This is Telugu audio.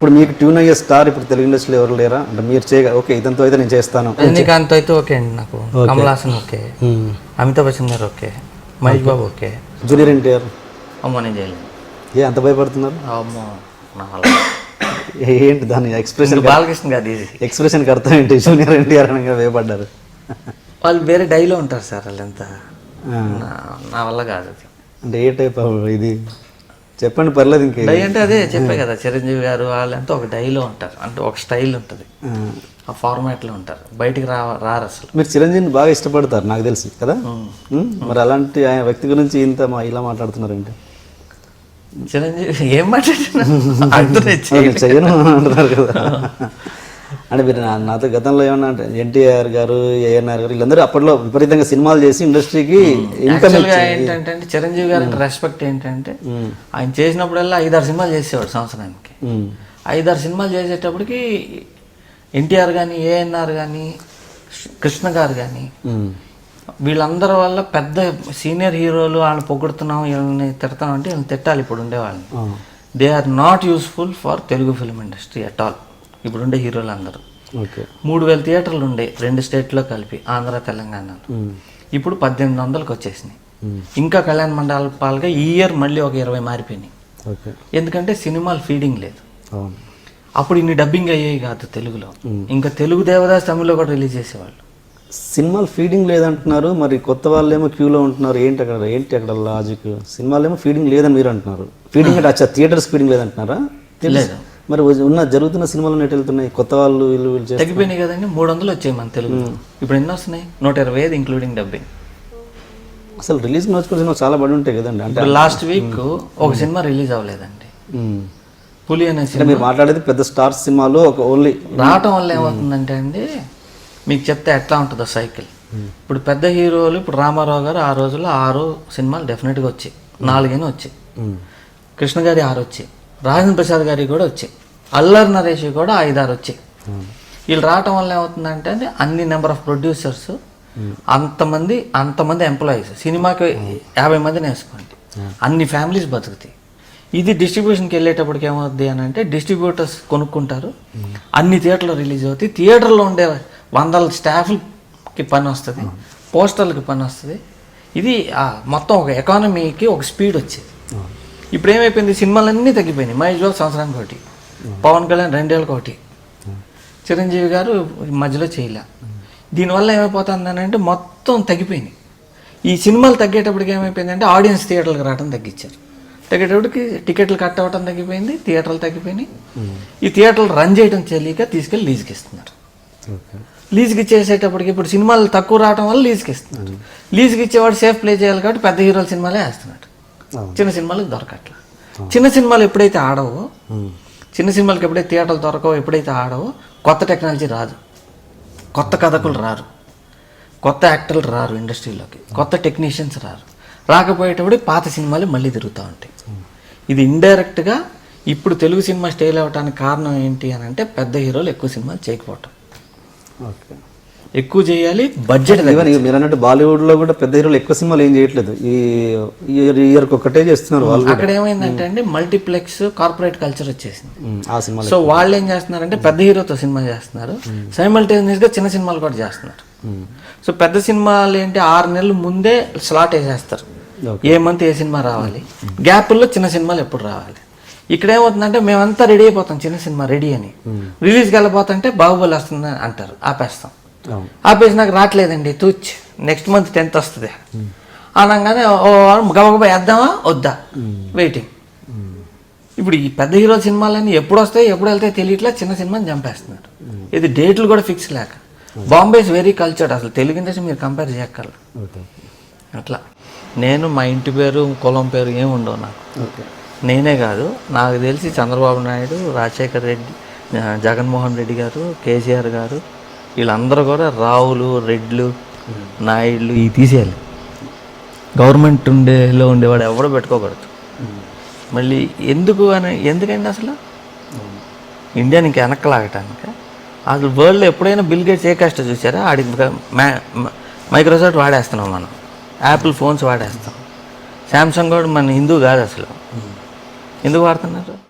ఇప్పుడు మీకు ట్యూన్ అయ్యే స్టార్ ఇప్పుడు తెలుగు ఇండస్ట్రీలో ఎవరు లేరా అంటే మీరు ఓకే ఇదంతా అయితే నేను చేస్తాను. రజనీకాంత్ అయితే ఓకే అండి నాకు, కమల్ హాసన్ ఓకే, అమితాబ్ బచ్చన్ గారు okay, Mahesh Babu okay, junior NTR అమ్మో నేను చేయలేదు. అంత భయపడుతున్నారు? అమ్మో ఏంటి దాని ఎక్స్ప్రెషన్? బాలకృష్ణ గారు ఎక్స్ప్రెషన్కి అర్థం ఏంటి? జూనియర్ ఎన్టీఆర్ అని భయపడ్డారు. వాళ్ళు వేరే డైలో ఉంటారు సార్, వాళ్ళంతా నా వల్ల కాదు. అంటే ఏ టైప్ ఇది చెప్పండి, పర్లేదు. ఇంకే డై అంటే అదే చెప్పే కదా, చిరంజీవి గారు వాళ్ళంతా ఒక డైలో ఉంటారు, అంటే ఒక స్టైల్ ఉంటుంది, ఆ ఫార్మాట్లో ఉంటారు, బయటికి రారు అసలు. మీరు చిరంజీవిని బాగా ఇష్టపడతారు నాకు తెలిసి కదా. మరి అలాంటి ఆయన వ్యక్తి గురించి ఇంత ఇలా మాట్లాడుతున్నారంటే చిరంజీవి ఏం మాట్లాడుతున్నారు చెయ్యను అంటున్నారు కదా. అంటే మీరు నాతో గతంలో ఏమన్నా అంటే ఎన్టీఆర్ గారు, ఏఎన్ఆర్ గారు వీళ్ళందరూ అప్పట్లో విపరీతంగా సినిమాలు చేసి ఇండస్ట్రీకి ఇన్కమ్ ఏంటంటే చిరంజీవి గారి రెస్పెక్ట్ ఏంటంటే ఆయన చేసినప్పుడల్లా 5-6 సినిమాలు చేసేవాడు సంవత్సరానికి. 5-6 సినిమాలు చేసేటప్పటికి ఎన్టీఆర్ కానీ, ఏఎన్ఆర్ కానీ, కృష్ణ గారు కానీ వీళ్ళందరి వల్ల పెద్ద సీనియర్ హీరోలు వాళ్ళని పొగుడుతున్నాం, వీళ్ళని తిడతాం అంటే వీళ్ళని తిట్టాలి. ఇప్పుడు ఉండేవాళ్ళని they are not useful for Telugu film industry at all. ఇప్పుడుండే హీరోలు అందరూ 3000 థియేటర్లు ఉండే 2 స్టేట్లో కలిపి, ఆంధ్ర తెలంగాణలో. ఇప్పుడు 1800కి వచ్చేసినాయి. ఇంకా కళ్యాణ మండపాలుగా ఈ ఇయర్ మళ్ళీ ఒక 20 మారిపోయినాయి. ఎందుకంటే సినిమాలు ఫీడింగ్ లేదు. అప్పుడు ఇన్ని డబ్బింగ్ అయ్యాయి కాదు తెలుగులో, ఇంకా తెలుగు దేవదాస్ తమిళ్లో కూడా రిలీజ్ చేసేవాళ్ళు. సినిమాలు ఫీడింగ్ లేదంటున్నారు, మరి కొత్త వాళ్ళేమో క్యూలో ఉంటున్నారు. ఏంటి అక్కడ లాజిక్? సినిమాలు ఏమో ఫీడింగ్ లేదని మీరు అంటున్నారు. ఫీడింగ్ అంటే అచ్చా థియేటర్స్ ఫీడింగ్ లేదంటున్నారా? లేదు. మరి జరుగుతున్న సినిమాలు నెట్ వెళ్తున్నాయి, కొత్త వాళ్ళు వీళ్ళు తగ్గిపోయినాయి కదండి. 300 వచ్చాయి మన తెలుగు. ఇప్పుడు ఎన్ని వస్తున్నాయి? 125 ఇంక్లూడింగ్ డబ్బింగ్. అసలు రిలీజ్ నోచుకున్న సినిమా చాలా పడి ఉంటాయి కదండి. అంటే లాస్ట్ వీక్ ఒక సినిమా రిలీజ్ అవ్వలేదండి, పులి అనే సినిమా. మీరు మాట్లాడేది పెద్ద స్టార్ సినిమాలు ఒక ఓన్లీ రావటం వల్ల ఏమవుతుందంటే అండి, మీకు చెప్తే ఎట్లా ఉంటుందో సైకిల్. ఇప్పుడు పెద్ద హీరోలు, ఇప్పుడు రామారావు గారు ఆ రోజుల్లో 6 సినిమాలు డెఫినెట్గా వచ్చాయి, 4 వచ్చాయి. కృష్ణ గారి 6 వచ్చాయి, రాజేంద్ర ప్రసాద్ గారికి కూడా వచ్చాయి, అల్లరి నరేష్ కూడా 5-6 వచ్చాయి. వీళ్ళు రావటం వల్ల ఏమవుతుందంటే అండి, అన్ని నెంబర్ ఆఫ్ ప్రొడ్యూసర్స్, అంతమంది ఎంప్లాయీస్, సినిమాకి 50 మందిని వేసుకోండి, అన్ని ఫ్యామిలీస్ బతుకుతాయి. ఇది డిస్ట్రిబ్యూషన్కి వెళ్ళేటప్పటికి ఏమవుద్ది అని అంటే, డిస్ట్రిబ్యూటర్స్ కొనుక్కుంటారు, అన్ని థియేటర్లో రిలీజ్ అవుతాయి, థియేటర్లో ఉండే 100 స్టాఫ్కి పని వస్తుంది, పోస్టర్లకి పని వస్తుంది. ఇది మొత్తం ఒక ఎకానమీకి ఒక స్పీడ్ వచ్చేది. ఇప్పుడు ఏమైపోయింది, సినిమాలన్నీ తగ్గిపోయినాయి. మహేష్ బాబు సంవత్సరానికి ఒకటి, పవన్ కళ్యాణ్ 2 ఏళ్ళకి ఒకటి, చిరంజీవి గారు మధ్యలో చేయలే. దీనివల్ల ఏమైపోతుంది అంటే మొత్తం తగ్గిపోయినాయి. ఈ సినిమాలు తగ్గేటప్పటికి ఏమైపోయిందంటే ఆడియన్స్ థియేటర్లకు రావడం తగ్గించారు. తగ్గేటప్పటికి టికెట్లు కట్ అవ్వడం తగ్గిపోయింది, థియేటర్లు తగ్గిపోయినాయి. ఈ థియేటర్లు రన్ చేయడం తెలియక తీసుకెళ్ళి లీజుకి ఇస్తున్నారు. లీజుకి ఇచ్చేసేటప్పటికి ఇప్పుడు సినిమాలు తక్కువ రావడం వల్ల లీజుకి ఇస్తున్నారు. లీజుకి ఇచ్చేవాడు సేఫ్ ప్లే చేయాలి కాబట్టి పెద్ద హీరోల సినిమాలే వేస్తున్నాడు, చిన్న సినిమాలకు దొరకట్లా. చిన్న సినిమాలు ఎప్పుడైతే ఆడవో, చిన్న సినిమాలకి ఎప్పుడైతే థియేటర్లు దొరకవో, ఎప్పుడైతే ఆడవో, కొత్త టెక్నాలజీ రాదు, కొత్త కథకులు రారు, కొత్త యాక్టర్లు రారు ఇండస్ట్రీలోకి, కొత్త టెక్నీషియన్స్ రారు. రాకపోయేటప్పుడు పాత సినిమాలు మళ్ళీ తిరుగుతూ ఉంటాయి. ఇది ఇండైరెక్ట్గా ఇప్పుడు తెలుగు సినిమా స్టైల్ అవ్వడానికి కారణం ఏంటి అని అంటే, పెద్ద హీరోలు ఎక్కువ సినిమాలు చేయకపోవటం. ఎక్కువ చేయాలి, బడ్జెట్. మీరు అన్నట్టు బాలీవుడ్లో కూడా పెద్ద హీరోలు ఎక్కువ సినిమాలు ఏం చేయట్లేదు, ఈ ఇయర్కి ఒక్కటే చేస్తున్నారు వాళ్ళు. అక్కడ ఏమైందంటే అండి, మల్టీప్లెక్స్ కార్పొరేట్ కల్చర్ వచ్చేసింది. సో వాళ్ళు ఏం చేస్తున్నారంటే పెద్ద హీరోతో సినిమా చేస్తున్నారు, సైమల్టేనియస్గా చిన్న సినిమాలు కూడా చేస్తున్నారు. సో పెద్ద సినిమాలు ఏంటి, 6 నెలల ముందే స్లాట్ వేసేస్తారు, ఏ మంత్ ఏ సినిమా రావాలి, గ్యాప్ల్లో చిన్న సినిమాలు ఎప్పుడు రావాలి. ఇక్కడ ఏమవుతుందంటే మేమంతా రెడీ అయిపోతాం, చిన్న సినిమా రెడీ అని, రిలీజ్కి వెళ్ళిపోతుంటే బాహుబలి వస్తుంది అంటారు, ఆపేస్తాం. ఆపేసి నాకు రావట్లేదండి తూచ్, నెక్స్ట్ మంత్ 10th వస్తుంది అనగానే గబగబా వేద్దామా వద్దా, వెయిటింగ్. ఇప్పుడు ఈ పెద్ద హీరో సినిమాలన్నీ ఎప్పుడు వస్తాయి ఎప్పుడు వెళ్తాయి తెలియట్లా, చిన్న సినిమాని చంపేస్తున్నారు. ఇది డేట్లు కూడా ఫిక్స్ లేక. బాంబే ఇస్ వెరీ కల్చర్డ్, అసలు తెలుగు ఇండస్ట్రీ మీరు కంపేర్ చేయక్కర్లేదు. అట్లా నేను మా ఇంటి పేరు కులం పేరు ఏమి ఉండవు నాకు. నేనే కాదు, నాకు తెలిసి చంద్రబాబు నాయుడు, రాజశేఖర్ రెడ్డి, జగన్మోహన్ రెడ్డి గారు, కేసీఆర్ గారు, వీళ్ళందరూ కూడా రావులు, రెడ్లు, నాయుడులు ఇవి తీసేయాలి. గవర్నమెంట్ ఉండేవాడు ఎవడో పెట్టుకోకూడదు. మళ్ళీ ఎందుకండి అసలు ఇండియాని ఇంకా వెనక్కి లాగటానికి? అసలు వరల్డ్లో ఎప్పుడైనా బిల్ గేట్స్ ఏ కష్టం చూసారా? ఆడికి మైక్రోసాఫ్ట్ వాడేస్తున్నాం, మనం యాపిల్ ఫోన్స్ వాడేస్తాం, శాంసంగ్ కూడా మన హిందూ కాదు అసలు. ఎందుకు వాడుతున్నారు?